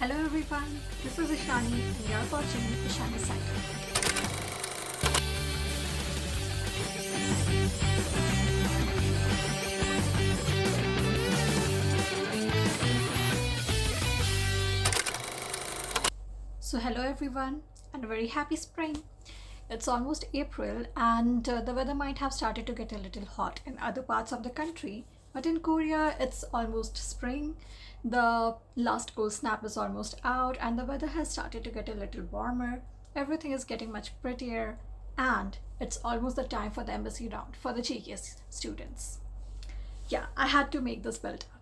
Hello everyone, this is Ishani and you're watching Ishani Center. So hello everyone and a very happy spring. It's almost April and the weather might have started to get a little hot in other parts of the country, but in Korea it's almost spring. The last cold snap is almost out and the weather has started to get a little warmer. Everything is getting much prettier and it's almost the time for the embassy round for the GKS students. Yeah, I had to make this build up.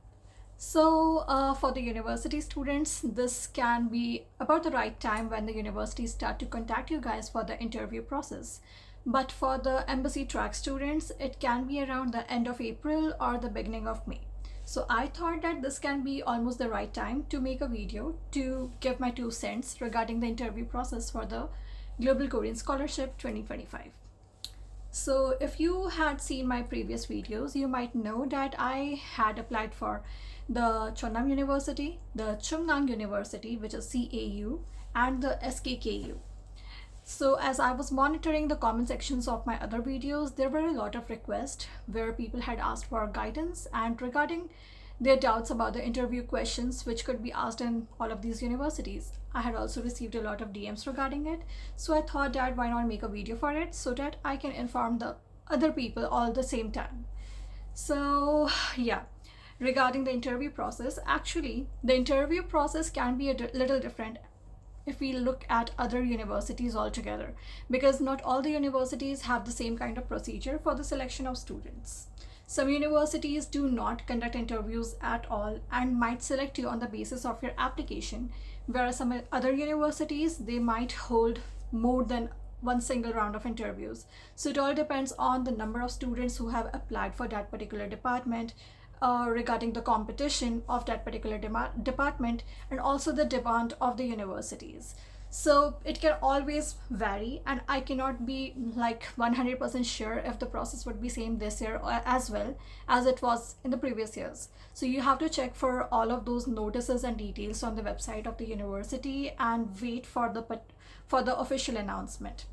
So, for the university students, this can be about the right time when the universities start to contact you guys for the interview process. But for the embassy track students, it can be around the end of April or the beginning of May. So I thought that this can be almost the right time to make a video to give my 2 cents regarding the interview process for the Global Korean Scholarship 2025. So if you had seen my previous videos, you might know that I had applied for the Chonnam University, the Chungnam University, which is CAU, and the SKKU. So as I was monitoring the comment sections of my other videos, there were a lot of requests where people had asked for guidance and regarding their doubts about the interview questions which could be asked in all of these universities. I had also received a lot of DMs regarding it, so I thought that why not make a video for it so that I can inform the other people all at the same time. So yeah, regarding the interview process, actually the interview process can be a little different if we look at other universities altogether, because not all the universities have the same kind of procedure for the selection of students. Some universities do not conduct interviews at all and might select you on the basis of your application, whereas some other universities, they might hold more than one single round of interviews. So it all depends on the number of students who have applied for that particular department, regarding the competition of that particular department, and also the demand of the universities. So it can always vary and I cannot be like 100% sure if the process would be same this year as well as it was in the previous years. So you have to check for all of those notices and details on the website of the university and wait for the official announcement.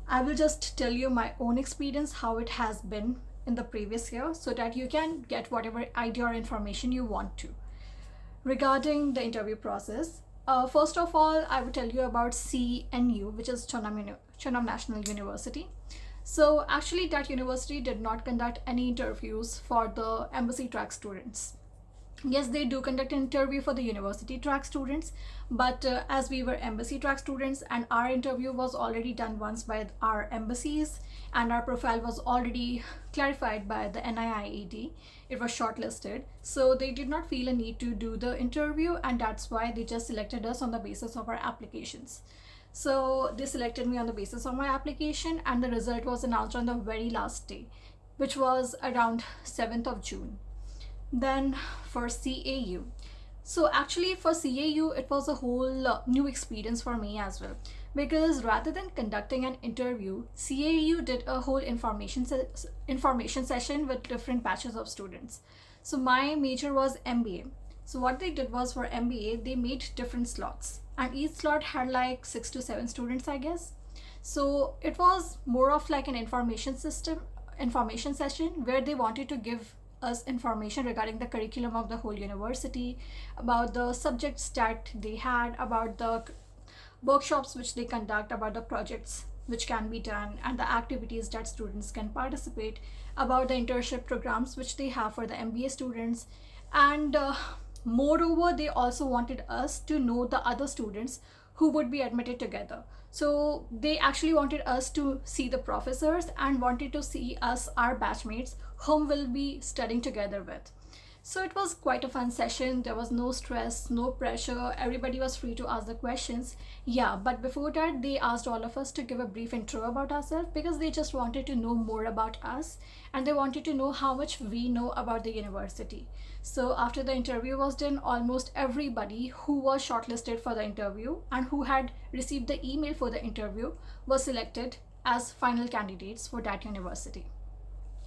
I will just tell you my own experience, how it has been in the previous year, so that you can get whatever idea or information you want to. Regarding the interview process, first of all, I will tell you about CNU, which is Chonnam National University. So actually that university did not conduct any interviews for the embassy track students. Yes, they do conduct an interview for the university track students, but as we were embassy track students and our interview was already done once by our embassies and our profile was already clarified by the NIIAD, it was shortlisted. So they did not feel a need to do the interview, and that's why they just selected us on the basis of our applications. So they selected me on the basis of my application and the result was announced on the very last day, which was around 7th of June. Then for CAU, so actually for CAU it was a whole new experience for me as well, because rather than conducting an interview, CAU did a whole information session with different batches of students. So my major was MBA. So what they did was for MBA they made different slots and each slot had like 6 to 7 students, I guess. So it was more of like an information session where they wanted to give us information regarding the curriculum of the whole university, about the subjects that they had, about the workshops which they conduct, about the projects which can be done and the activities that students can participate, about the internship programs which they have for the MBA students, and moreover they also wanted us to know the other students who would be admitted together. So they actually wanted us to see the professors and wanted to see us, our batchmates, whom we'll be studying together with. So it was quite a fun session. There was no stress, no pressure. Everybody was free to ask the questions. Yeah, but before that, they asked all of us to give a brief intro about ourselves because they just wanted to know more about us and they wanted to know how much we know about the university. So after the interview was done, almost everybody who was shortlisted for the interview and who had received the email for the interview was selected as final candidates for that university.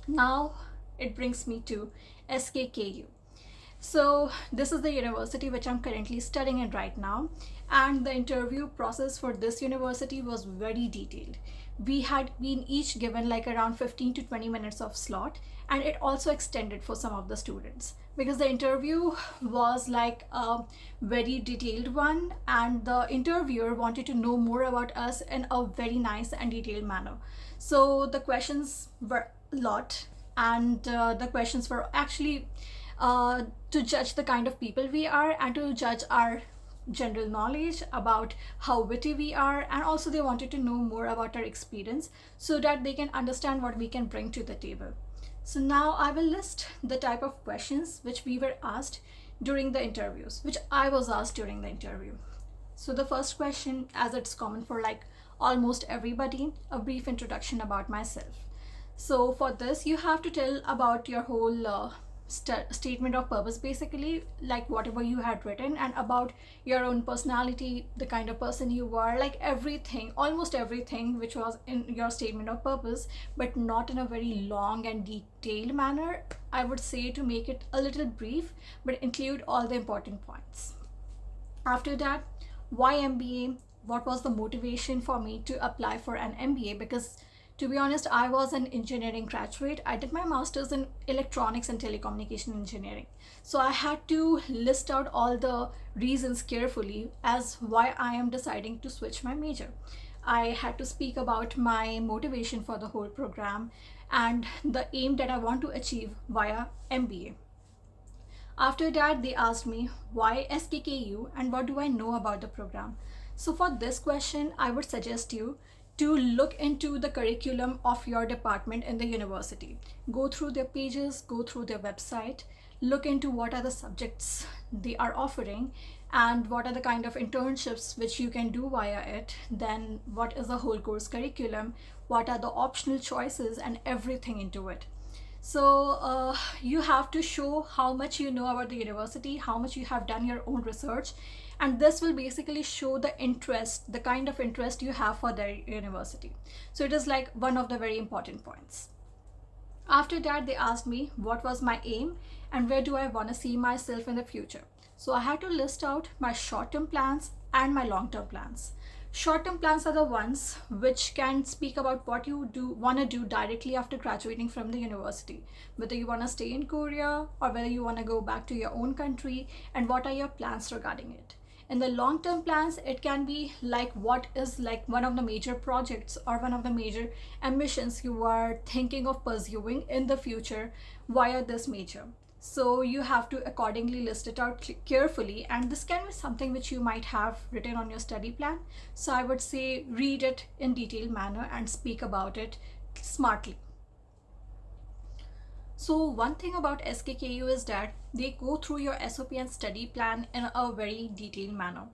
Now it brings me to SKKU. So this is the university which I'm currently studying in right now, and the interview process for this university was very detailed. We had been each given like around 15 to 20 minutes of slot, and it also extended for some of the students because the interview was like a very detailed one, and the interviewer wanted to know more about us in a very nice and detailed manner. So the questions were a lot, and the questions were actually to judge the kind of people we are and to judge our general knowledge about how witty we are, and also they wanted to know more about our experience so that they can understand what we can bring to the table. So now I will list the type of questions which we were asked during the interviews, which I was asked during the interview. So the first question, as it's common for like almost everybody, a brief introduction about myself. So for this, you have to tell about your whole statement of purpose, basically, like whatever you had written, and about your own personality, the kind of person you were, like everything, almost everything which was in your statement of purpose, but not in a very long and detailed manner. I would say to make it a little brief, but include all the important points. After that, why MBA? What was the motivation for me to apply for an MBA? Because to be honest, I was an engineering graduate. I did my master's in electronics and telecommunication engineering. So I had to list out all the reasons carefully as why I am deciding to switch my major. I had to speak about my motivation for the whole program and the aim that I want to achieve via MBA. After that, they asked me why SKKU and what do I know about the program. So for this question, I would suggest you to look into the curriculum of your department in the university. Go through their pages, go through their website, look into what are the subjects they are offering and what are the kind of internships which you can do via it, then what is the whole course curriculum, what are the optional choices and everything into it. So you have to show how much you know about the university, how much you have done your own research, and this will basically show the interest, the kind of interest you have for the university. So it is like one of the very important points. After that, they asked me what was my aim and where do I want to see myself in the future. So I had to list out my short-term plans and my long-term plans. Short-term plans are the ones which can speak about what you want to do directly after graduating from the university, whether you want to stay in Korea or whether you want to go back to your own country, and what are your plans regarding it. In the long-term plans, it can be like what is like one of the major projects or one of the major ambitions you are thinking of pursuing in the future via this major. So you have to accordingly list it out carefully, and this can be something which you might have written on your study plan. So I would say read it in detailed manner and speak about it smartly. So one thing about SKKU is that they go through your SOP and study plan in a very detailed manner.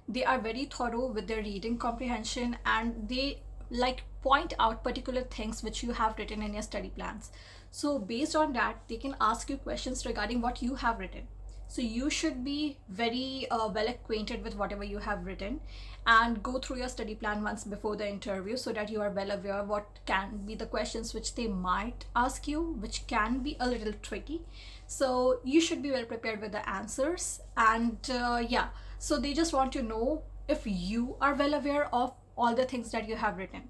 They are very thorough with their reading comprehension, and they like point out particular things which you have written in your study plans. So based on that, they can ask you questions regarding what you have written. So you should be very well acquainted with whatever you have written and go through your study plan once before the interview so that you are well aware of what can be the questions which they might ask you, which can be a little tricky. So you should be well prepared with the answers. And yeah, so they just want to know if you are well aware of all the things that you have written.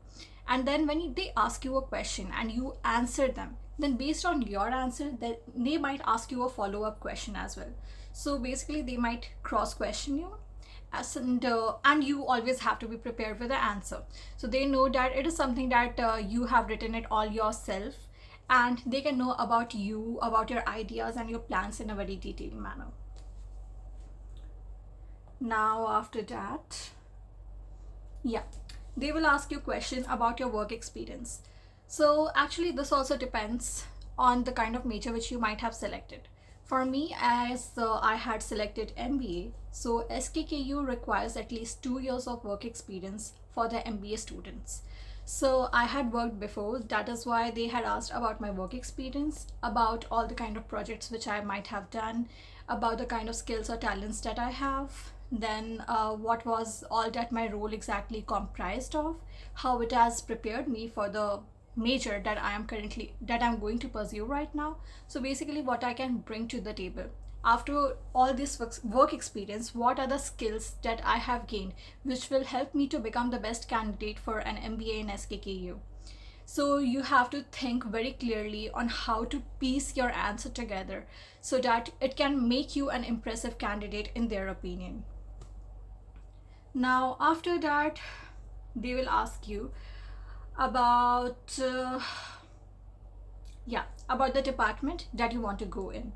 And then when they ask you a question and you answer them, then based on your answer, they might ask you a follow-up question as well. So basically they might cross question you, and you always have to be prepared with the answer. So they know that it is something that you have written it all yourself, and they can know about you, about your ideas and your plans in a very detailed manner. Now after that, yeah, they will ask you question about your work experience. So actually this also depends on the kind of major which you might have selected. For me, as I had selected MBA, so SKKU requires at least 2 years of work experience for the MBA students. So I had worked before, that is why they had asked about my work experience, about all the kind of projects which I might have done, about the kind of skills or talents that I have, then what was all that my role exactly comprised of, how it has prepared me for the major that I'm going to pursue right now. So basically what I can bring to the table. after all this work experience, what are the skills that I have gained which will help me to become the best candidate for an MBA in SKKU. So you have to think very clearly on how to piece your answer together so that it can make you an impressive candidate in their opinion. Now, after that, they will ask you about about the department that you want to go in.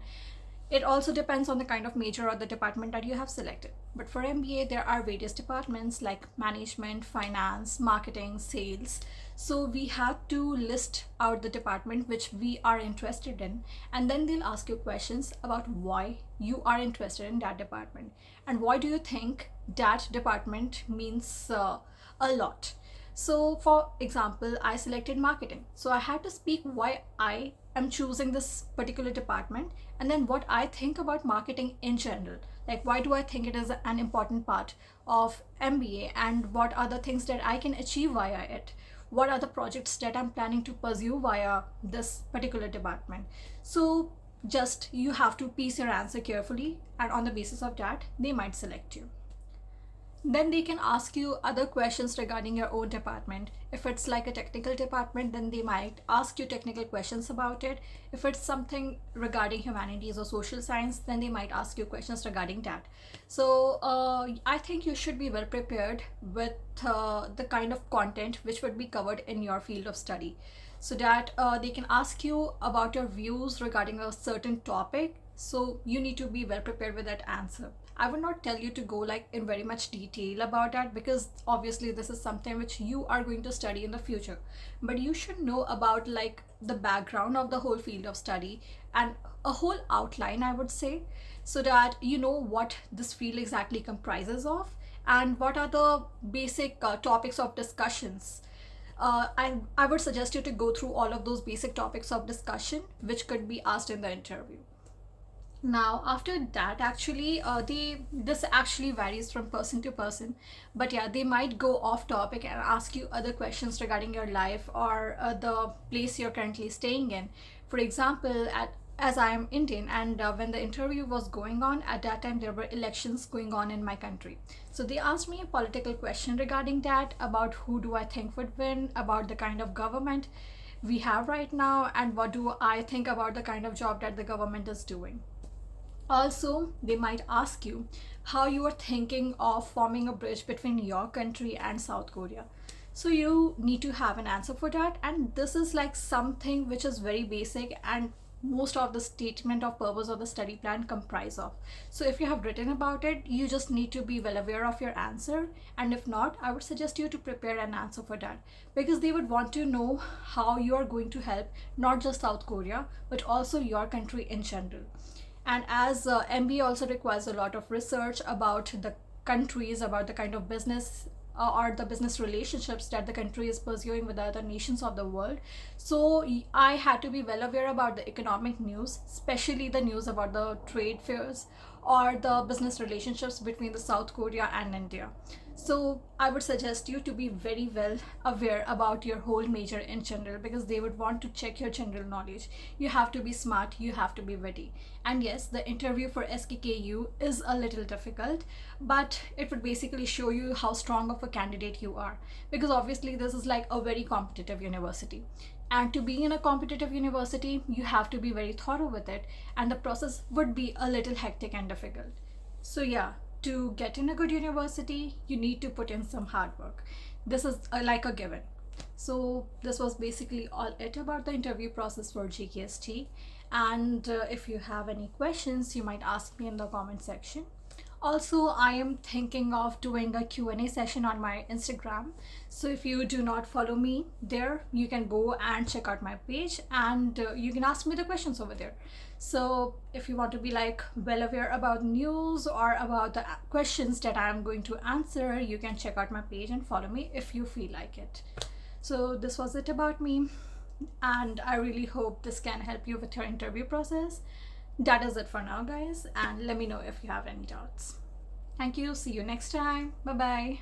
It also depends on the kind of major or the department that you have selected. But for MBA, there are various departments like management, finance, marketing, sales. So we have to list out the department which we are interested in, and then they'll ask you questions about why you are interested in that department and why do you think that department means a lot. So for example, I selected marketing. So I had to speak why I am choosing this particular department and then what I think about marketing in general. Like, why do I think it is an important part of MBA and what are the things that I can achieve via it? What are the projects that I'm planning to pursue via this particular department? So just you have to piece your answer carefully, and on the basis of that, they might select you. Then they can ask you other questions regarding your own department. If it's like a technical department, then they might ask you technical questions about it. If it's something regarding humanities or social science, then they might ask you questions regarding that. So I think you should be well prepared with the kind of content which would be covered in your field of study, so that they can ask you about your views regarding a certain topic. So you need to be well prepared with that answer. I would not tell you to go like in very much detail about that, because obviously this is something which you are going to study in the future, but you should know about like the background of the whole field of study and a whole outline, I would say, so that you know what this field exactly comprises of and what are the basic topics of discussions. I would suggest you to go through all of those basic topics of discussion which could be asked in the interview. Now after that, actually this actually varies from person to person, but yeah, they might go off topic and ask you other questions regarding your life or the place you're currently staying in. For example, as I am Indian, and when the interview was going on at that time, there were elections going on in my country. So they asked me a political question regarding that, about who do I think would win, about the kind of government we have right now, and what do I think about the kind of job that the government is doing. Also, they might ask you how you are thinking of forming a bridge between your country and South Korea. So you need to have an answer for that, and this is like something which is very basic and most of the statement of purpose of the study plan comprise of. So if you have written about it, you just need to be well aware of your answer, and if not, I would suggest you to prepare an answer for that, because they would want to know how you are going to help not just South Korea but also your country in general. And as MBA also requires a lot of research about the countries, about the kind of business or the business relationships that the country is pursuing with other nations of the world. So I had to be well aware about the economic news, especially the news about the trade fairs or the business relationships between the South Korea and India. So I would suggest you to be very well aware about your whole major in general, because they would want to check your general knowledge. You have to be smart, you have to be witty. And yes, the interview for SKKU is a little difficult, but it would basically show you how strong of a candidate you are, because obviously this is like a very competitive university. And to be in a competitive university, you have to be very thorough with it, and the process would be a little hectic and difficult. So yeah, to get in a good university, you need to put in some hard work. This is like a given. So this was basically all it about the interview process for GKS G. And if you have any questions, you might ask me in the comment section. Also, I am thinking of doing a Q&A session on my Instagram. So if you do not follow me there, you can go and check out my page, and you can ask me the questions over there. So if you want to be like well aware about news or about the questions that I am going to answer, you can check out my page and follow me if you feel like it. So this was it about me, and I really hope this can help you with your interview process. That is it for now, guys, and let me know if you have any doubts. Thank you. See you next time. Bye bye.